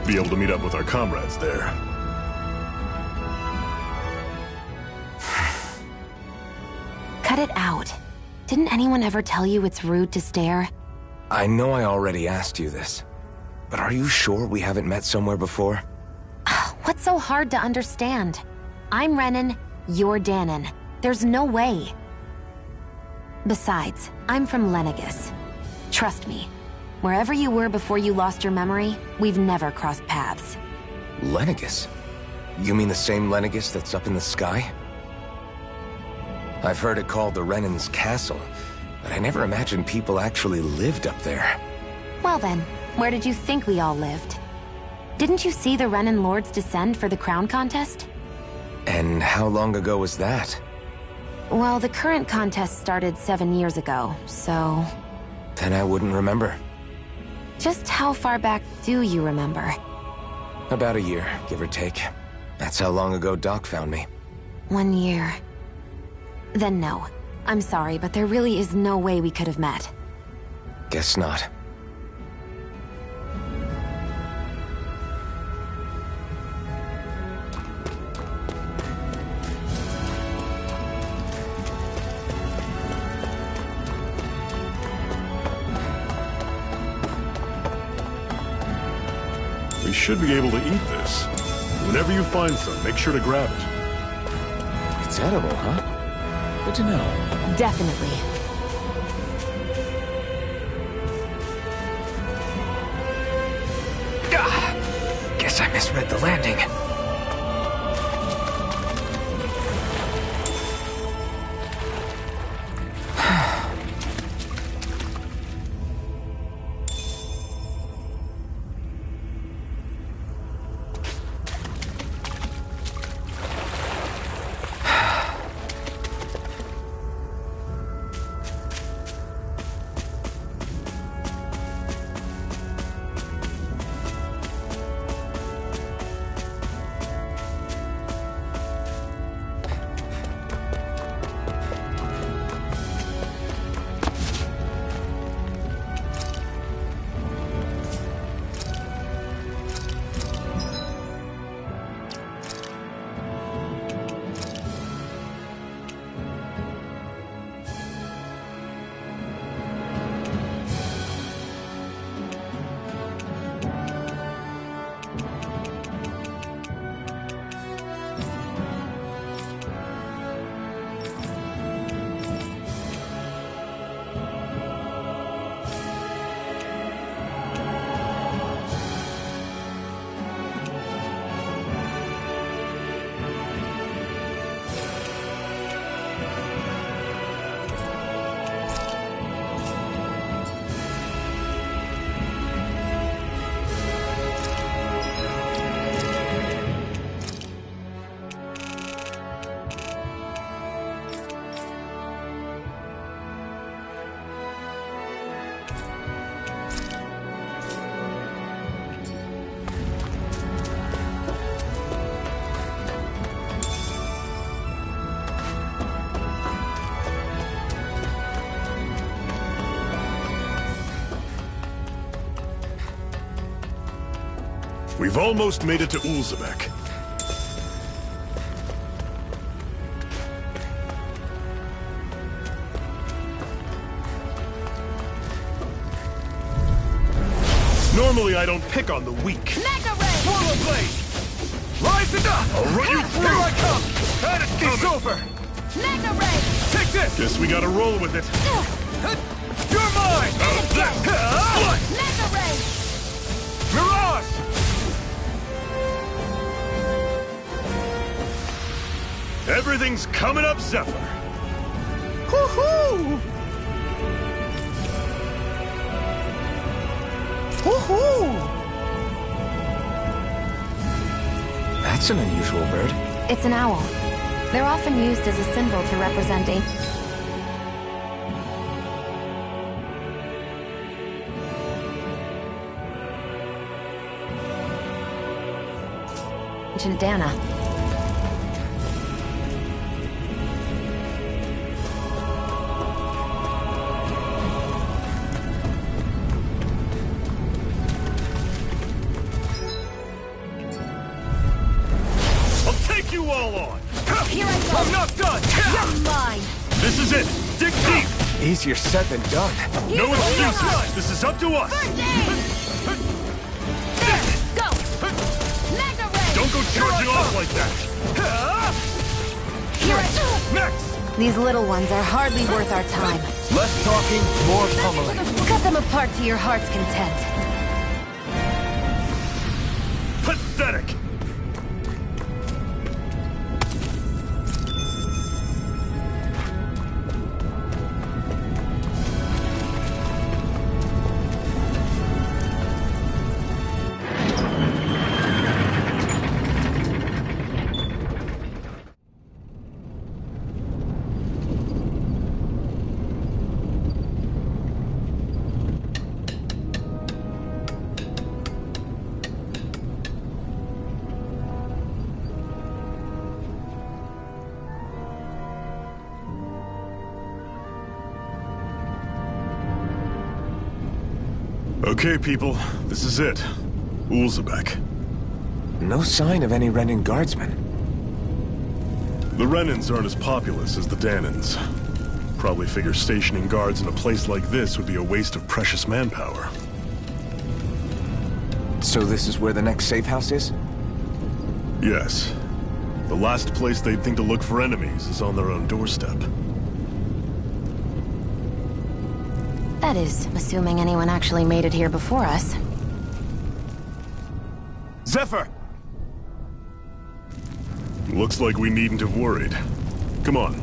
be able to meet up with our comrades there. Cut it out. Didn't anyone ever tell you it's rude to stare? I know I already asked you this, but are you sure we haven't met somewhere before? What's so hard to understand? I'm Renan, you're Danon. There's no way. Besides, I'm from Lenegis. Trust me, wherever you were before you lost your memory, we've never crossed paths. Lenegis? You mean the same Lenegis that's up in the sky? I've heard it called the Renan's Castle, but I never imagined people actually lived up there. Well then, where did you think we all lived? Didn't you see the Renan Lords descend for the crown contest? And how long ago was that? Well, the current contest started 7 years ago, so... Then I wouldn't remember. Just how far back do you remember? About a year, give or take. That's how long ago Doc found me. 1 year. Then no. I'm sorry, but there really is no way we could have met. Guess not. We should be able to eat this. Whenever you find some, make sure to grab it. It's edible, huh? Good to know. Definitely. Guess I misread the landing. We've almost made it to Ulzebek. Normally I don't pick on the weak. Mega Ray! Swallow Blade! Rise it up! I'll run you through! Here I come! And it's over! Mega Ray! Take this! Guess we gotta roll with it. You're mine! Mega Ray! Mirage! Everything's coming up, Zephyr. Woohoo! Woohoo! That's an unusual bird. It's an owl. They're often used as a symbol to represent ancient Dana. Pile on! Here I go. I'm not done! You're mine. This is it! Dig deep! Easier said than done. No excuses! This is up to us! First aid. There. Go. Mega ray. Don't go charging off like that! Here I go. Next! These little ones are hardly worth our time. Less talking, more pummeling. Cut them apart to your heart's content. Pathetic! Okay, people, this is it. Ulzebek. No sign of any Renan guardsmen. The Renans aren't as populous as the Danans. Probably figure stationing guards in a place like this would be a waste of precious manpower. So this is where the next safe house is? Yes. The last place they'd think to look for enemies is on their own doorstep. That is, assuming anyone actually made it here before us. Zephyr! Looks like we needn't have worried. Come on.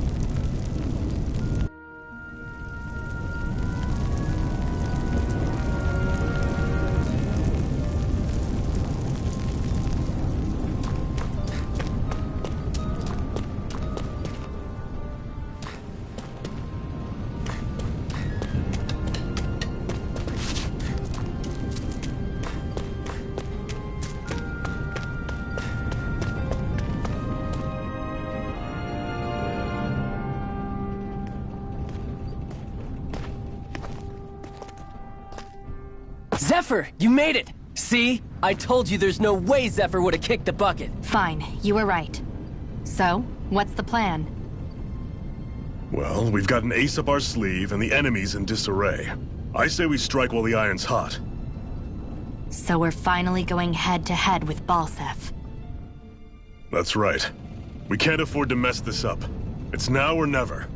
Zephyr, you made it! See? I told you there's no way Zephyr would have kicked the bucket. Fine, you were right. So, what's the plan? Well, we've got an ace up our sleeve and the enemy's in disarray. I say we strike while the iron's hot. So we're finally going head-to-head with Balsef. That's right. We can't afford to mess this up. It's now or never.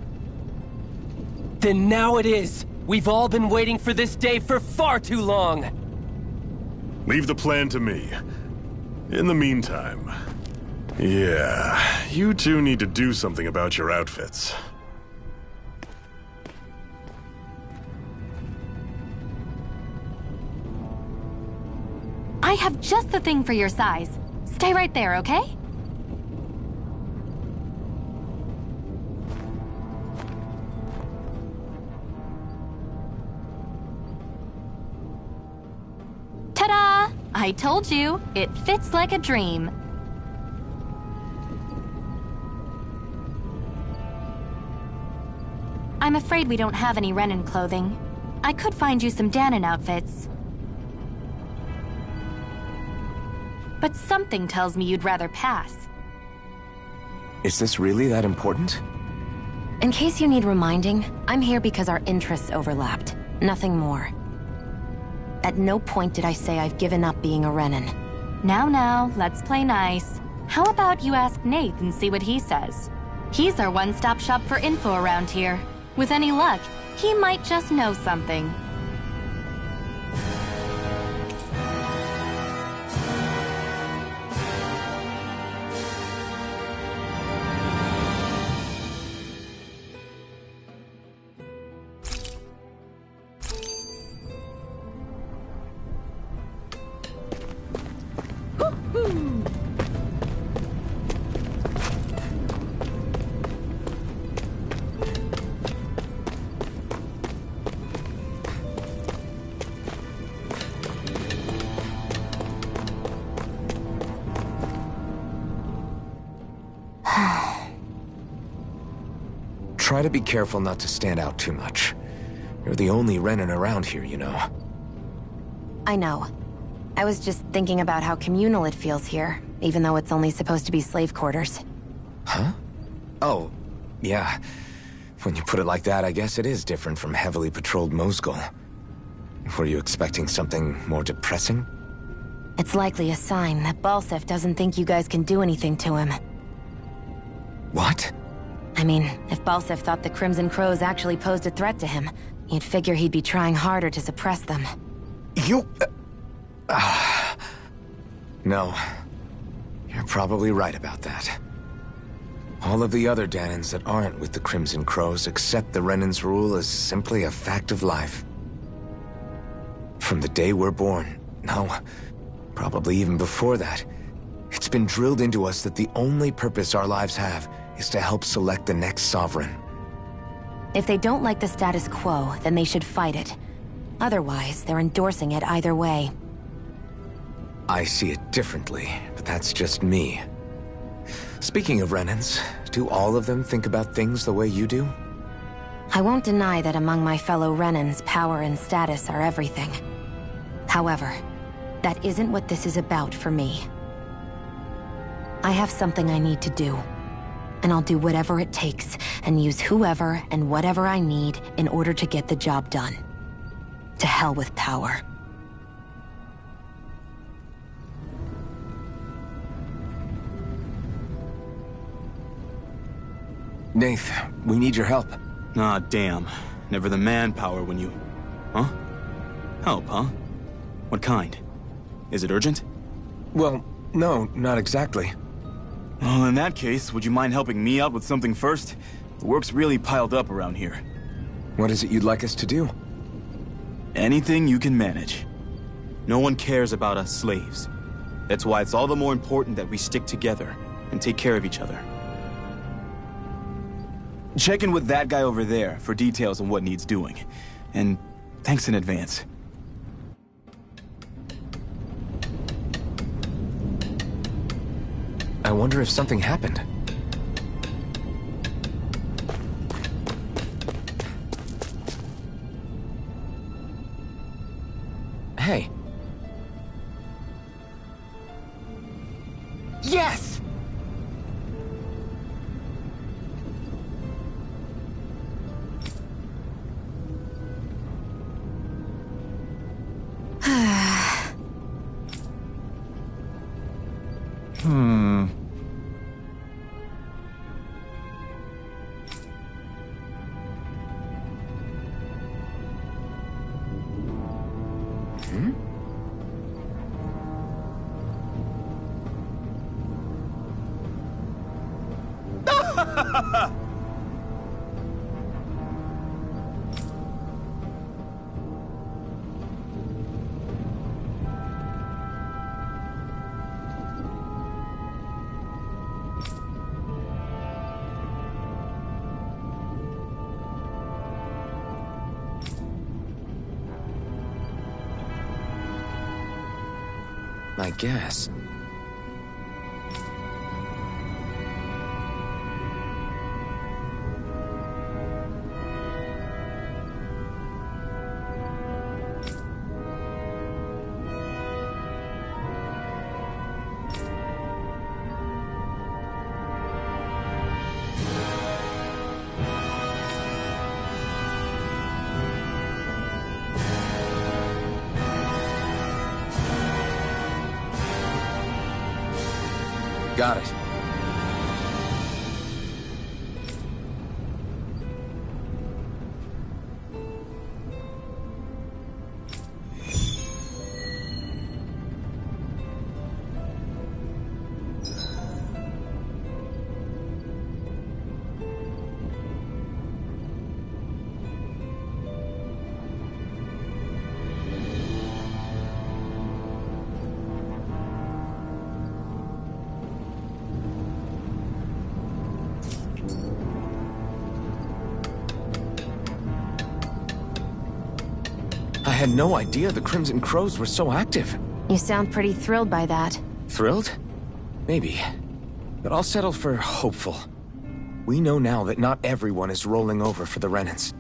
Then now it is! We've all been waiting for this day for far too long! Leave the plan to me. In the meantime... yeah, you two need to do something about your outfits. I have just the thing for your size. Stay right there, okay? Ta-da! I told you, it fits like a dream. I'm afraid we don't have any Renan clothing. I could find you some Danan outfits. But something tells me you'd rather pass. Is this really that important? In case you need reminding, I'm here because our interests overlapped. Nothing more. At no point did I say I've given up being a Renan. Now, let's play nice. How about you ask Nath and see what he says? He's our one-stop shop for info around here. With any luck, he might just know something. Try to be careful not to stand out too much. You're the only Renan around here, you know. I know. I was just thinking about how communal it feels here, even though it's only supposed to be slave quarters. Huh? Oh, yeah. When you put it like that, I guess it is different from heavily patrolled Mosgul. Were you expecting something more depressing? It's likely a sign that Balsef doesn't think you guys can do anything to him. What? I mean, if Balsef thought the Crimson Crows actually posed a threat to him, you'd figure he'd be trying harder to suppress them. You... No. You're probably right about that. All of the other Danans that aren't with the Crimson Crows accept the Renan's rule as simply a fact of life. From the day we're born, no, probably even before that, it's been drilled into us that the only purpose our lives have is to help select the next sovereign. If they don't like the status quo, then they should fight it. Otherwise, they're endorsing it either way. I see it differently, but that's just me. Speaking of Renans, do all of them think about things the way you do? I won't deny that among my fellow Renans, power and status are everything. However, that isn't what this is about for me. I have something I need to do, and I'll do whatever it takes, and use whoever and whatever I need in order to get the job done. To hell with power. Nath, we need your help. Ah, damn. Never the manpower when you... Huh? Help, huh? What kind? Is it urgent? Well, no, not exactly. Well, in that case, would you mind helping me out with something first? The work's really piled up around here. What is it you'd like us to do? Anything you can manage. No one cares about us slaves. That's why it's all the more important that we stick together and take care of each other. Check in with that guy over there for details on what needs doing. And thanks in advance. I wonder if something happened. Hey. Yes! I guess. Got it. I had no idea the Crimson Crows were so active. You sound pretty thrilled by that. Thrilled? Maybe. But I'll settle for hopeful. We know now that not everyone is rolling over for the Renans.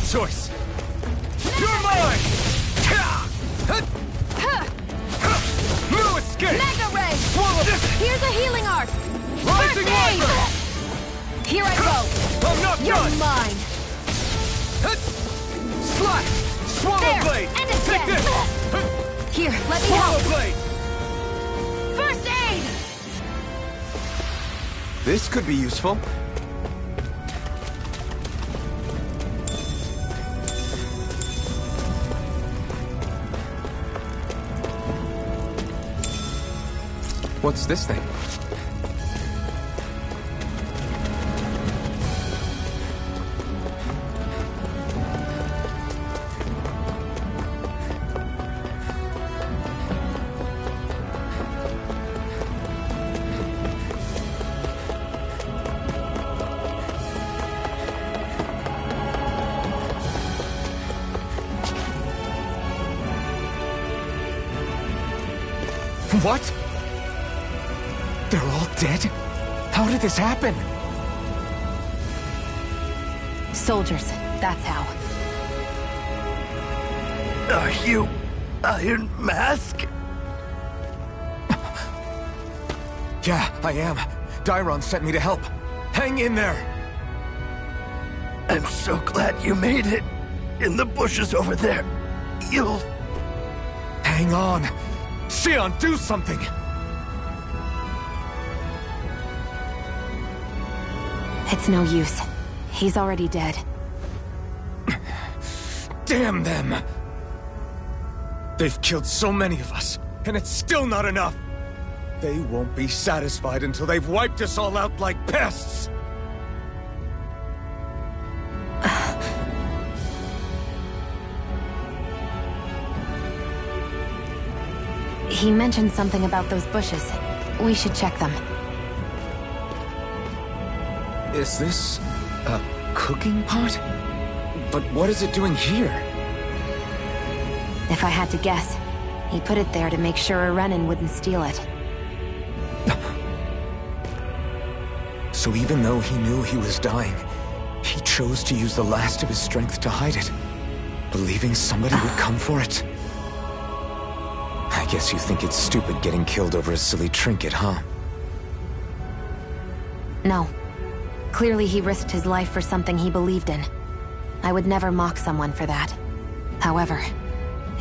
choice. You're mine! No escape! Mega Ray! Swallow! Here's a healing art! Rising First aid! Viper! Here I go! I'm not You're done! mine! Slash! Swallow There! blade! End it Take then. this! Here, let me Swallow help! blade! First aid! This could be useful. What's this thing? What? They're all dead? How did this happen? Soldiers, that's how. Are you Iron Mask? Yeah, I am. Dairon sent me to help. Hang in there! I'm so glad you made it. In the bushes over there. You'll... Hang on! Xion, do something! It's no use. He's already dead. Damn them! They've killed so many of us, and it's still not enough! They won't be satisfied until they've wiped us all out like pests! He mentioned something about those bushes. We should check them. Is this a cooking pot? But what is it doing here? If I had to guess, he put it there to make sure a Renin wouldn't steal it. So even though he knew he was dying, he chose to use the last of his strength to hide it, believing somebody would come for it. I guess you think it's stupid getting killed over a silly trinket, huh? No. Clearly he risked his life for something he believed in. I would never mock someone for that. However,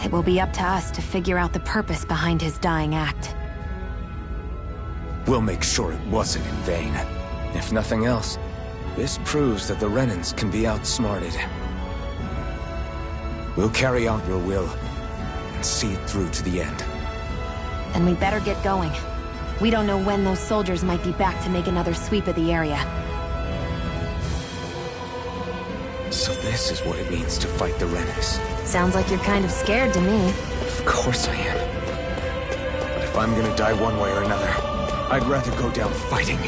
it will be up to us to figure out the purpose behind his dying act. We'll make sure it wasn't in vain. If nothing else, this proves that the Renins can be outsmarted. We'll carry out your will, and see it through to the end. Then we better get going. We don't know when those soldiers might be back to make another sweep of the area. So this is what it means to fight the Renins. Sounds like you're kind of scared to me. Of course I am. But if I'm gonna die one way or another, I'd rather go down fighting.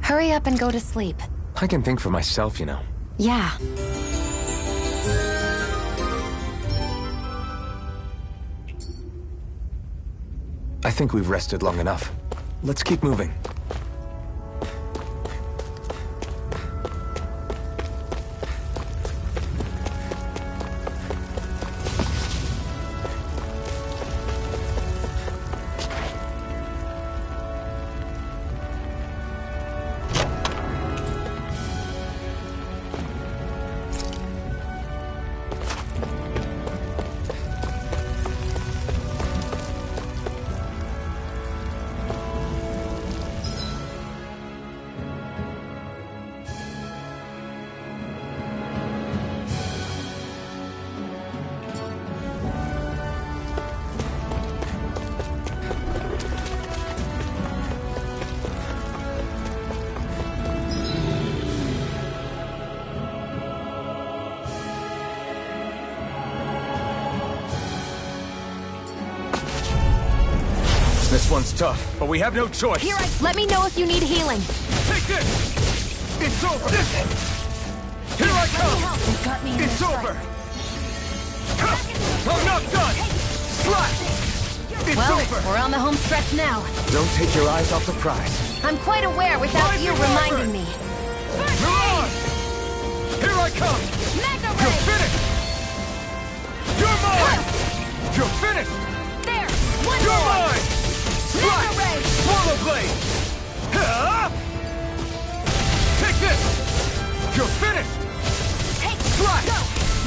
Hurry up and go to sleep. I can think for myself, you know. Yeah. I think we've rested long enough. Let's keep moving. This one's tough, but we have no choice. Here, let me know if you need healing. Take this! It's over! Here I come! Help! You got me in It's your over! sights. I'm not done! Well, we're on the home stretch now. Don't take your eyes off the prize. I'm quite aware without you reminding me. Mirage! Here I come! Mega You're Ray! finished! You're mine! You're finished! There! One You're more! mine! Mega Ray! Swallow Blade! Huh? Take this! You're finished! Take Slash! Go!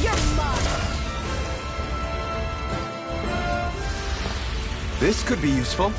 You're mine! This could be useful.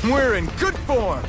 We're in good form!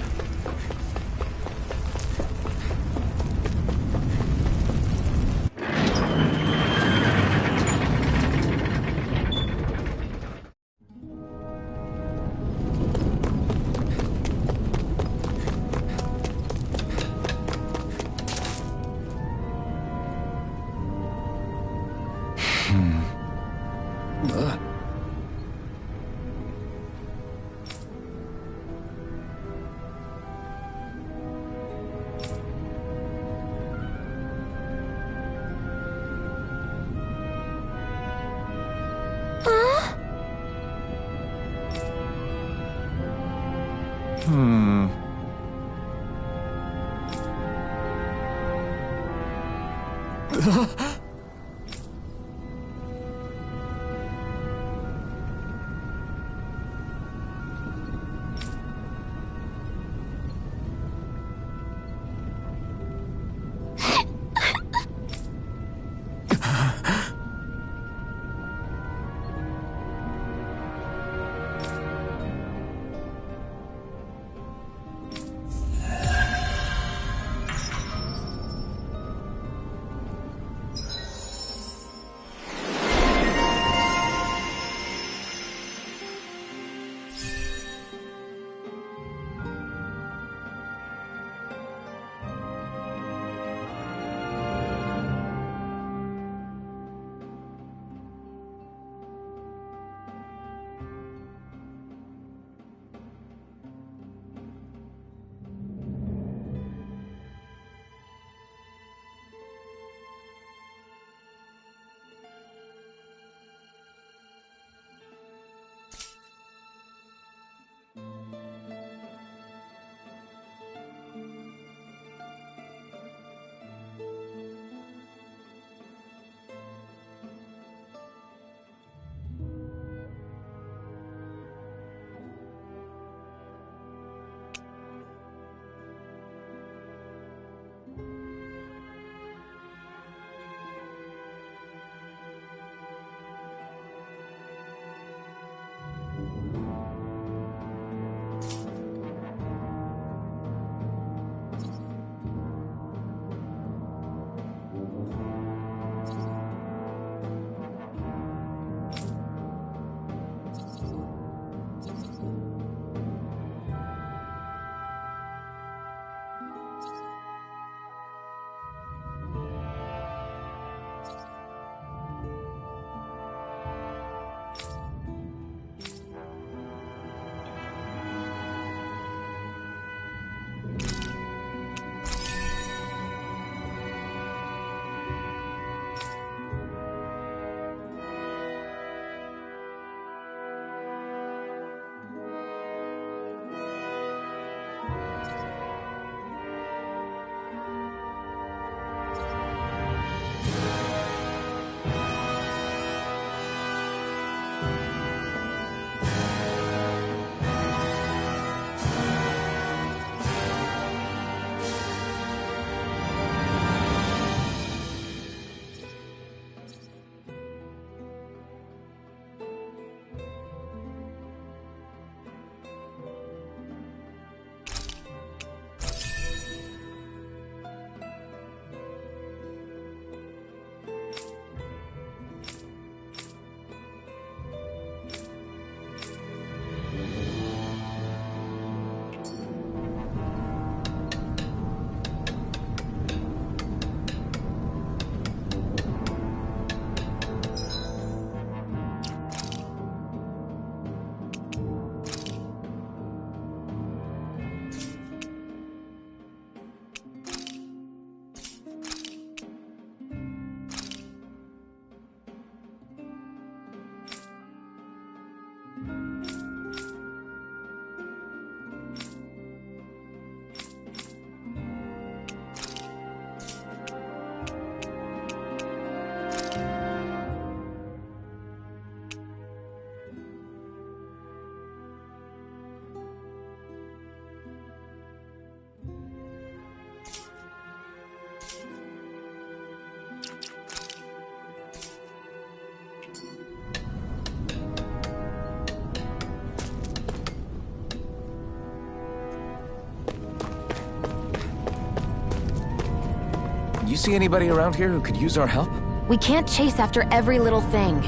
you see anybody around here who could use our help? We can't chase after every little thing.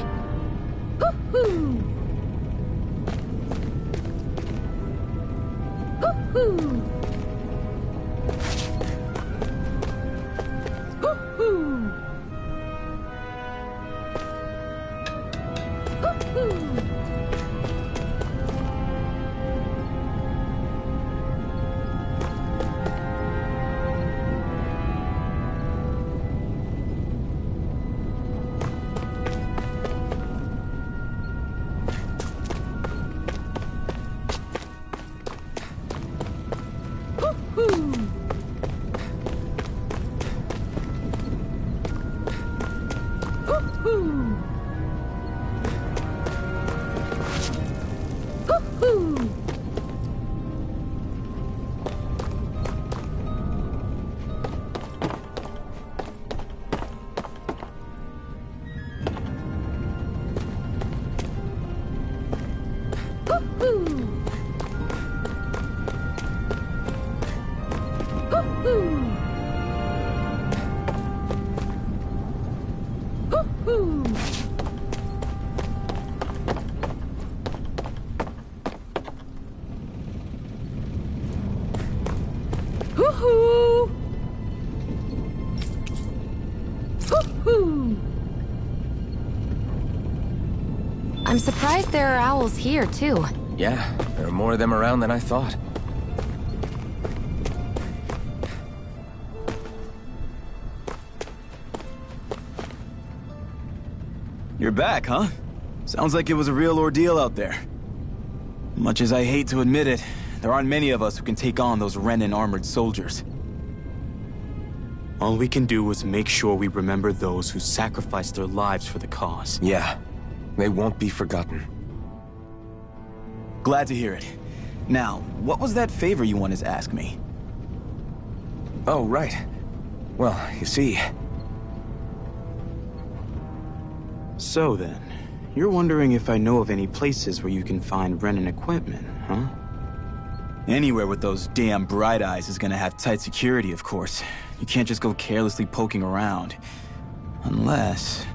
Hoo-hoo! Hoo-hoo! Hoo-hoo! Hoo-hoo! I'm surprised there are owls here, too. Yeah, there are more of them around than I thought. You're back, huh? Sounds like it was a real ordeal out there. Much as I hate to admit it, there aren't many of us who can take on those Renin armored soldiers. All we can do is make sure we remember those who sacrificed their lives for the cause. Yeah, they won't be forgotten. Glad to hear it. Now, what was that favor you wanted to ask me? Oh, right. Well, you see... So then, you're wondering if I know of any places where you can find Renin equipment, huh? Anywhere with those damn bright eyes is gonna have tight security, of course. You can't just go carelessly poking around. Unless...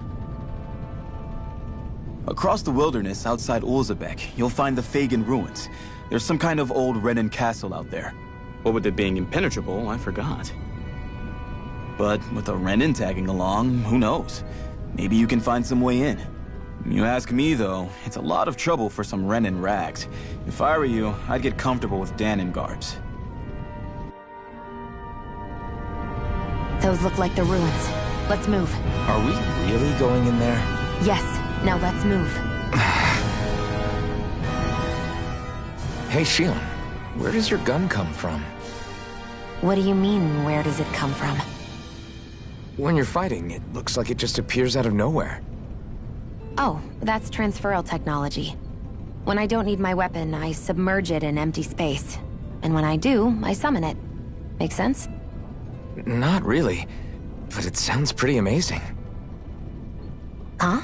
Across the wilderness outside Ulzebek, you'll find the Fagin ruins. There's some kind of old Renin castle out there. What with it being impenetrable, I forgot. But with a Renin tagging along, who knows? Maybe you can find some way in. You ask me, though, it's a lot of trouble for some Renin rags. If I were you, I'd get comfortable with Danon guards. Those look like the ruins. Let's move. Are we really going in there? Yes, now let's move. Hey, Shion, where does your gun come from? What do you mean, where does it come from? When you're fighting, it looks like it just appears out of nowhere. Oh, that's transferal technology. When I don't need my weapon, I submerge it in empty space. And when I do, I summon it. Make sense? Not really, but it sounds pretty amazing. Huh?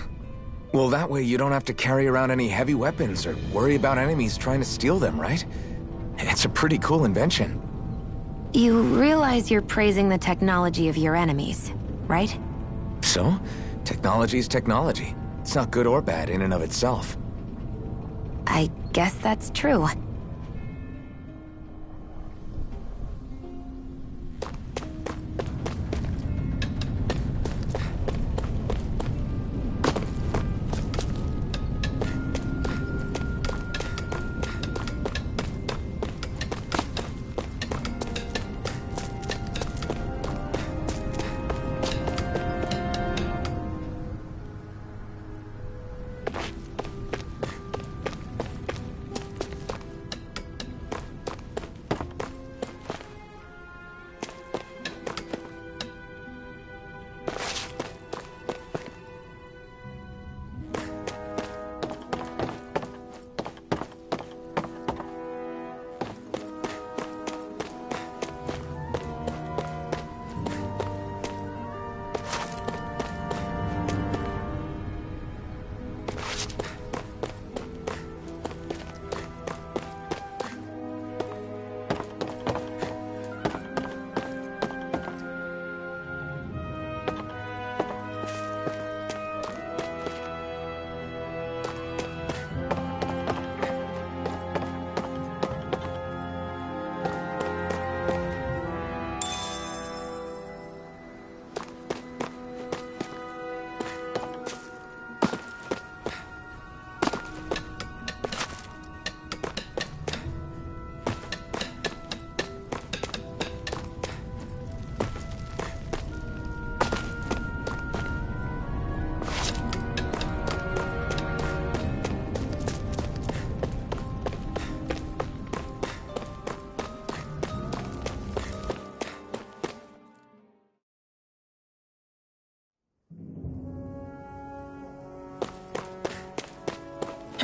Well, that way you don't have to carry around any heavy weapons or worry about enemies trying to steal them, right? It's a pretty cool invention. You realize you're praising the technology of your enemies, right? So, technology's technology. It's not good or bad in and of itself. I guess that's true.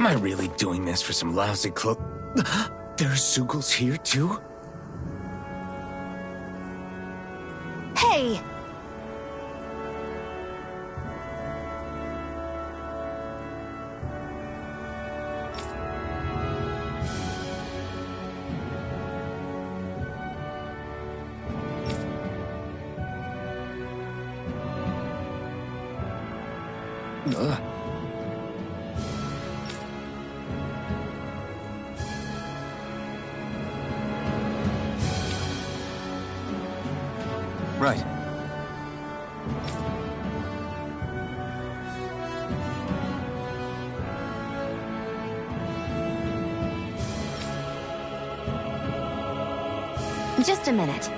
Am I really doing this for some lousy clo- There are Sugals here, too? Hey! Right. Just a minute.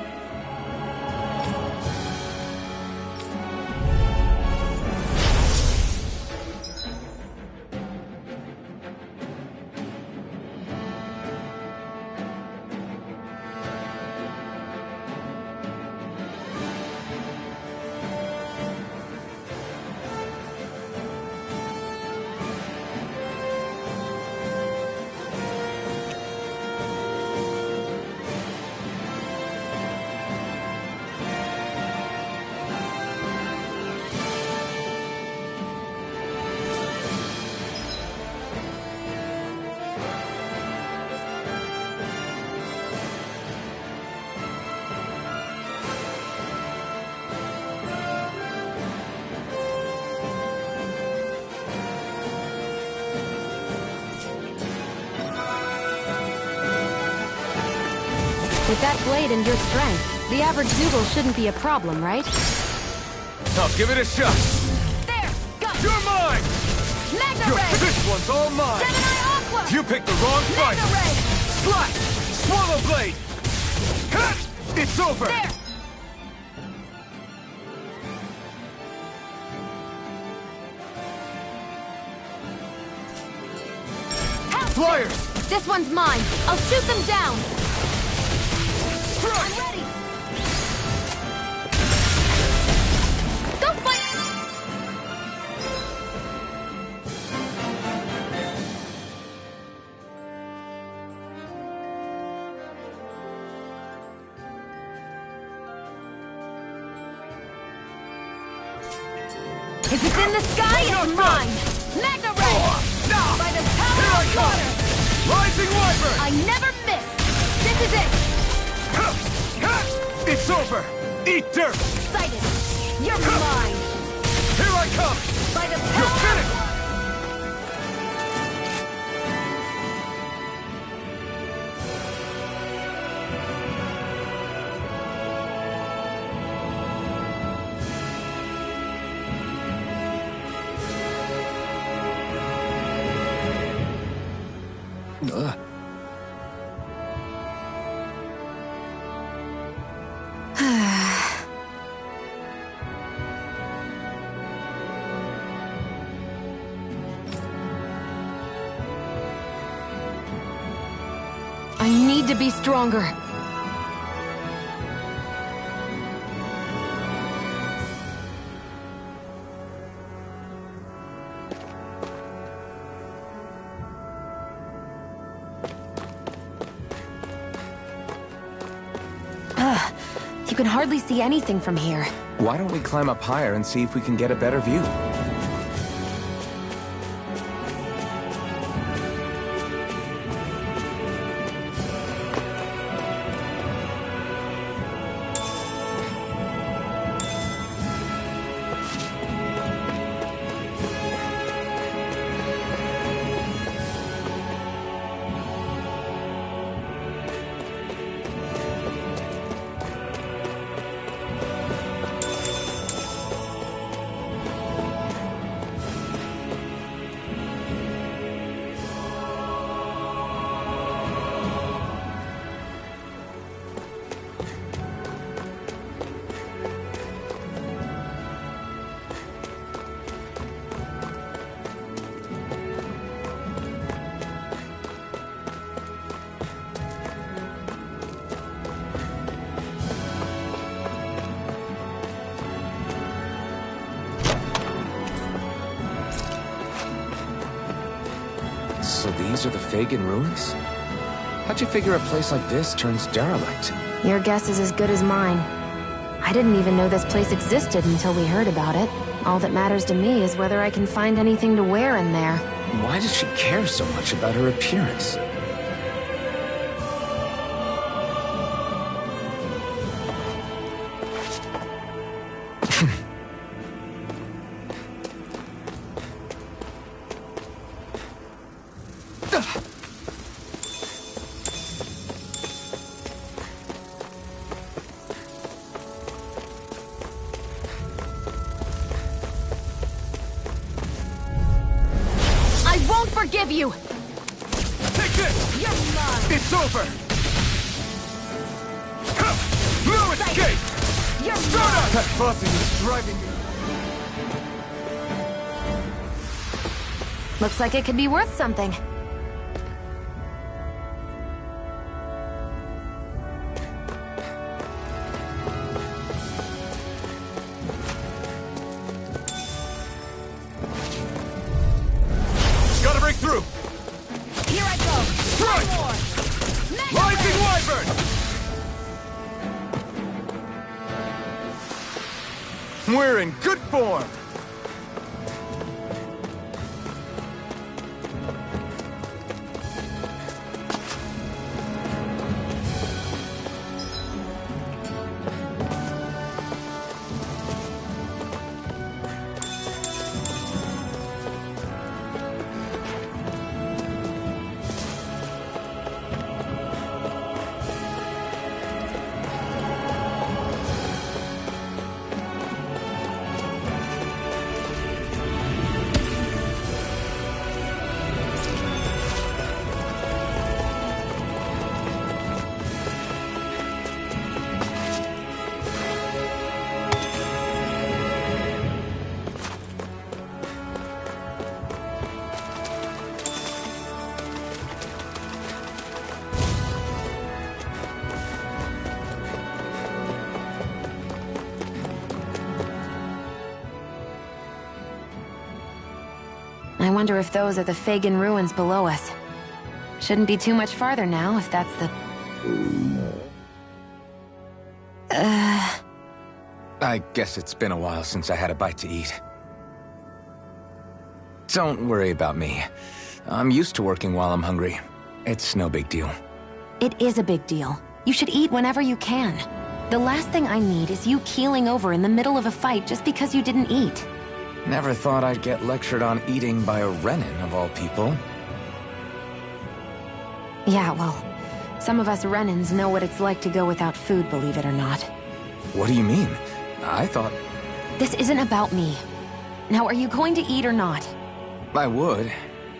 With that blade and your strength, the average Zoogle shouldn't be a problem, right? I'll give it a shot. There! Go! You're mine! Magna Ray! This one's all mine! Gemini Aqua! You picked the wrong fight! Magna Ray! Slash! Swallow blade! Cut! It's over! There! Flyers! This one's mine. I'll shoot them down. I'm ready. Go fight! If it's in the sky, it's mine. Magna Ray! By the power of water! Rising Wyvern! I never miss! This is it! It's over! Eat dirt! Excited! You're mine! Here I come! By the You're power finished! I need to be stronger. You can hardly see anything from here. Why don't we climb up higher and see if we can get a better view? So these are the Fagin ruins? How'd you figure a place like this turns derelict? Your guess is as good as mine. I didn't even know this place existed until we heard about it. All that matters to me is whether I can find anything to wear in there. Why does she care so much about her appearance? Forgive you! Take this! You're mine! It's over! No escape! You're mine! That buzzing is driving me. Looks like it could be worth something. Gotta break through! Here I go! Strike! Rising Wyvern! We're in good form! I wonder if those are the Fagin ruins below us. Shouldn't be too much farther now, if that's the... I guess it's been a while since I had a bite to eat. Don't worry about me. I'm used to working while I'm hungry. It's no big deal. It is a big deal. You should eat whenever you can. The last thing I need is you keeling over in the middle of a fight just because you didn't eat. Never thought I'd get lectured on eating by a Renin, of all people. Yeah, well, some of us Renins know what it's like to go without food, believe it or not. What do you mean? I thought... This isn't about me. Now, are you going to eat or not? I would,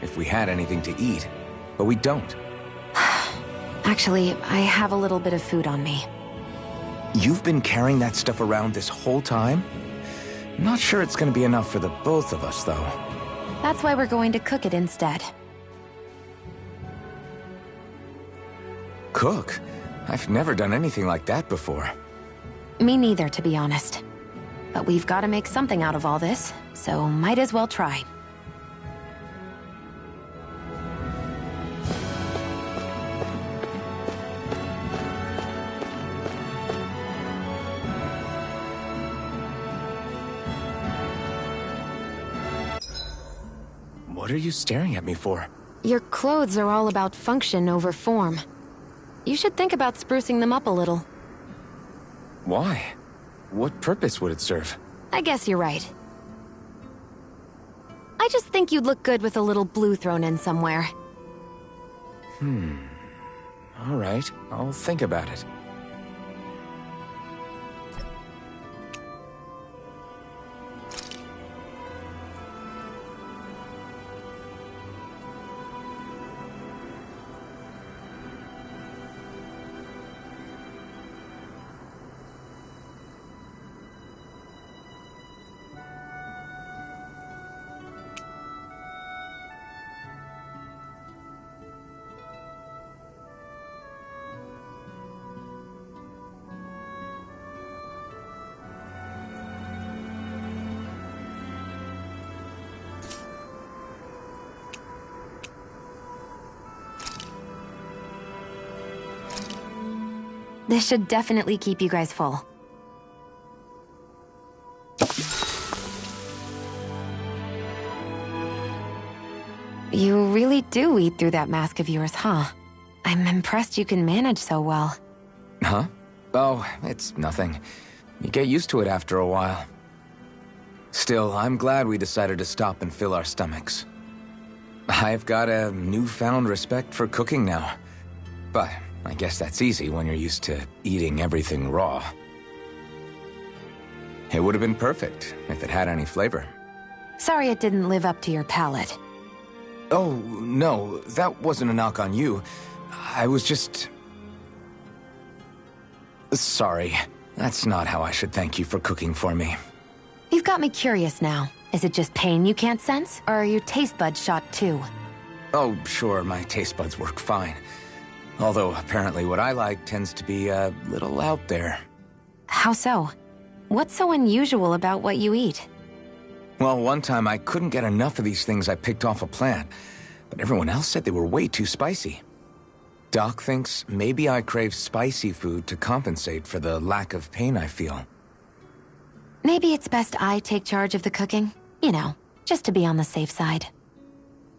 if we had anything to eat. But we don't. Actually, I have a little bit of food on me. You've been carrying that stuff around this whole time? Not sure it's gonna be enough for the both of us, though. That's why we're going to cook it instead. Cook? I've never done anything like that before. Me neither, to be honest. But we've got to make something out of all this, so might as well try. What are you staring at me for? Your clothes are all about function over form. You should think about sprucing them up a little. Why? What purpose would it serve? I guess you're right. I just think you'd look good with a little blue thrown in somewhere. All right, I'll think about it. This should definitely keep you guys full. You really do eat through that mask of yours, huh? I'm impressed you can manage so well. Huh? Oh, it's nothing. You get used to it after a while. Still, I'm glad we decided to stop and fill our stomachs. I've got a newfound respect for cooking now. But I guess that's easy when you're used to eating everything raw. It would have been perfect if it had any flavor. Sorry it didn't live up to your palate. Oh, no, that wasn't a knock on you. I was just... Sorry. That's not how I should thank you for cooking for me. You've got me curious now. Is it just pain you can't sense, or are your taste buds shot too? Oh, sure, my taste buds work fine. Although, apparently what I like tends to be a little out there. How so? What's so unusual about what you eat? Well, one time I couldn't get enough of these things I picked off a plant, but everyone else said they were way too spicy. Doc thinks maybe I crave spicy food to compensate for the lack of pain I feel. Maybe it's best I take charge of the cooking. You know, just to be on the safe side.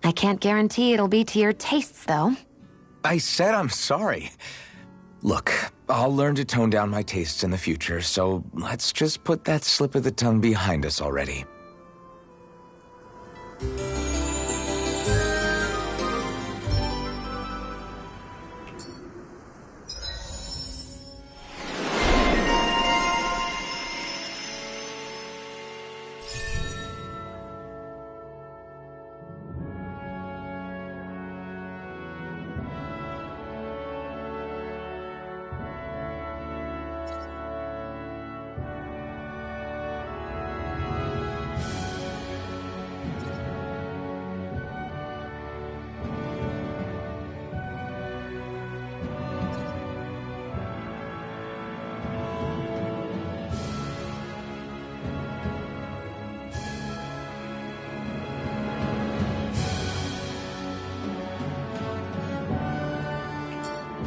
I can't guarantee it'll be to your tastes, though. I said I'm sorry. Look, I'll learn to tone down my tastes in the future, so let's just put that slip of the tongue behind us already.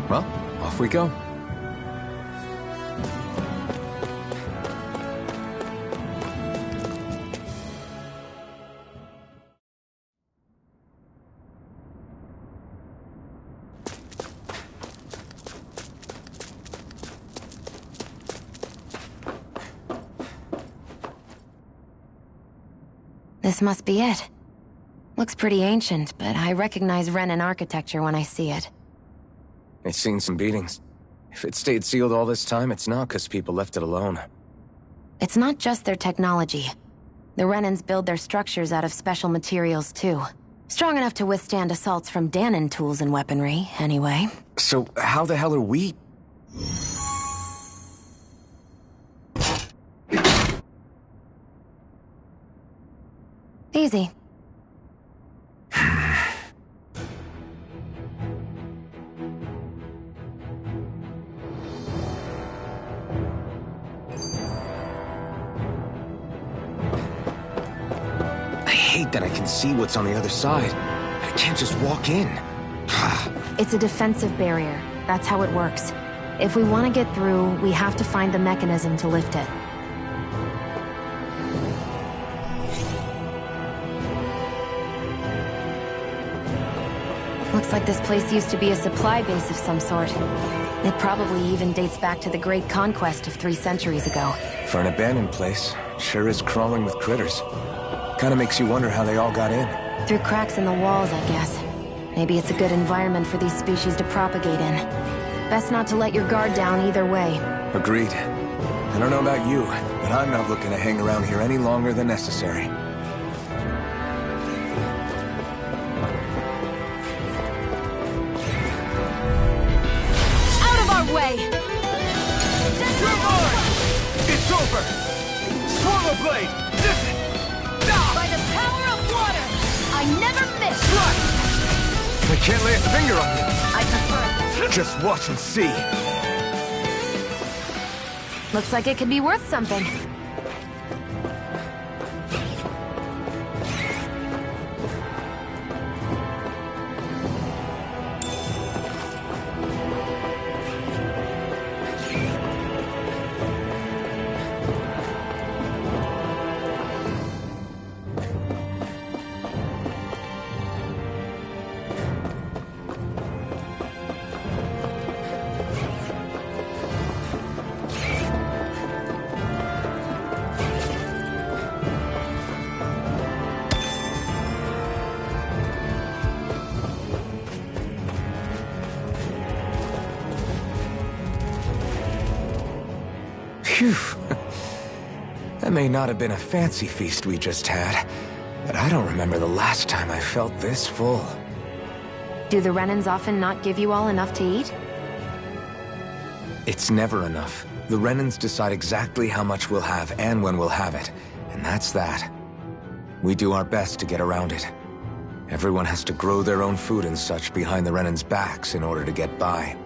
Well, off we go. This must be it. Looks pretty ancient, but I recognize Renan architecture when I see it. It's seen some beatings. If it stayed sealed all this time, it's not because people left it alone. It's not just their technology. The Renans build their structures out of special materials, too. Strong enough to withstand assaults from Danon tools and weaponry, anyway. So how the hell are we... Easy. I hate that I can see what's on the other side. I can't just walk in. It's a defensive barrier. That's how it works. If we want to get through, we have to find the mechanism to lift it. Looks like this place used to be a supply base of some sort. It probably even dates back to the Great Conquest of 3 centuries ago. For an abandoned place, sure is crawling with critters. Kinda makes you wonder how they all got in. Through cracks in the walls, I guess. Maybe it's a good environment for these species to propagate in. Best not to let your guard down either way. Agreed. I don't know about you, but I'm not looking to hang around here any longer than necessary. Out of our way! It's over! Swallow Blade! Listen! By the power of water, I never miss. I can't lay a finger on you. I prefer... Just watch and see. Looks like it could be worth something. Phew. That may not have been a fancy feast we just had, but I don't remember the last time I felt this full. Do the Renans often not give you all enough to eat? It's never enough. The Renans decide exactly how much we'll have and when we'll have it, and that's that. We do our best to get around it. Everyone has to grow their own food and such behind the Renans' backs in order to get by.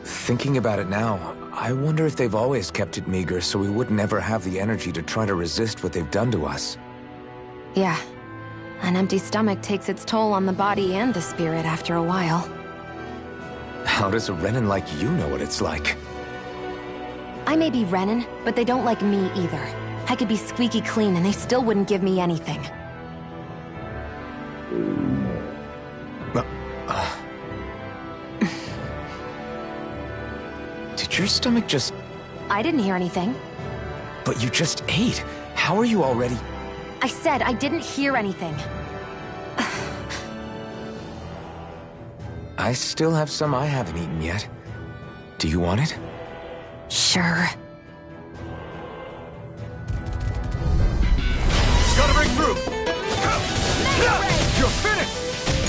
Thinking about it now, I wonder if they've always kept it meager so we would never have the energy to try to resist what they've done to us. Yeah. An empty stomach takes its toll on the body and the spirit after a while. How does a Renan like you know what it's like? I may be Renan, but they don't like me either. I could be squeaky clean and they still wouldn't give me anything. Did your stomach just... I didn't hear anything. But you just ate. How are you already... I said I didn't hear anything. I still have some I haven't eaten yet. Do you want it? Sure. Gotta break through! You're finished!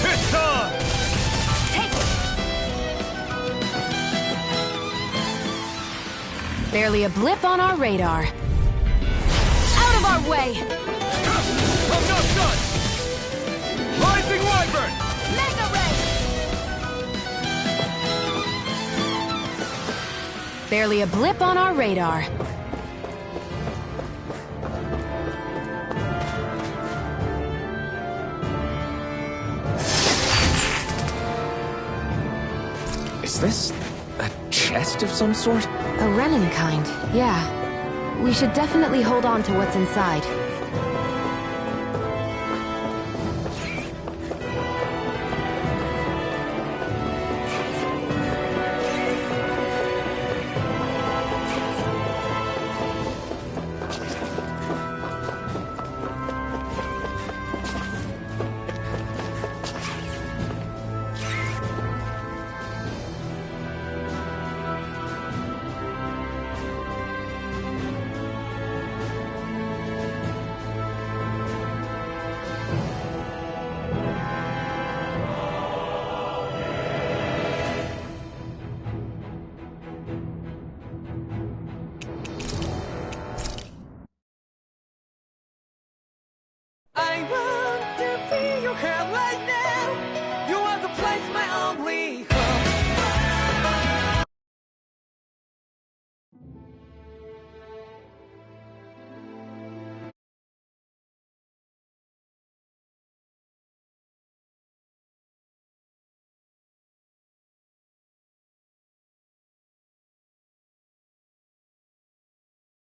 It's on! Take it! Barely a blip on our radar. Out of our way! I'm not done! Rising Wyvern! Mega Ray! Barely a blip on our radar. Is this a chest of some sort? A Renan kind, yeah. We should definitely hold on to what's inside.